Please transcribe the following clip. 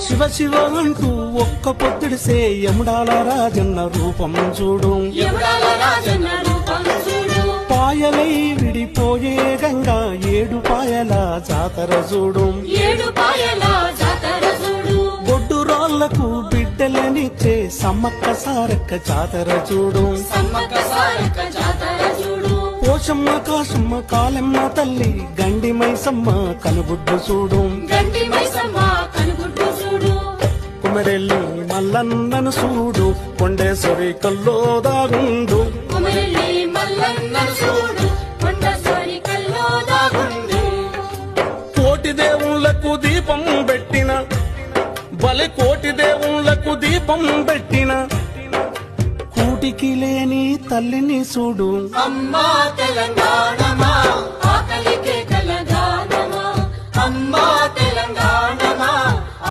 శివ శివ అంటూ ఒక్క పొద్దుడిసే యముడాల రాజన్న రూపం చూడు. పాయలై విడిపోయే గంగా ఏడు పాయల జాతర చూడు. బొడ్డు రాళ్లకు బిడ్డలనిచ్చే సమ్మక్క సారక్క జాతర చూడు. పోషమ్మ కాశమ్మ కాలమ్మ తల్లి గండి మైసమ్మ కనుగుడ్డు చూడు. కుమరెల్లి మల్లన్నను చూడు కొండేశ్వరి కల్లో దాగుండు. కోటి దేవుళ్లకు దీపం పెట్టిన బలి కోటి దేవుళ్లకు దీపం పెట్టిన కూటికి లేని తల్లిని చూడు. అమ్మా తెలంగాణ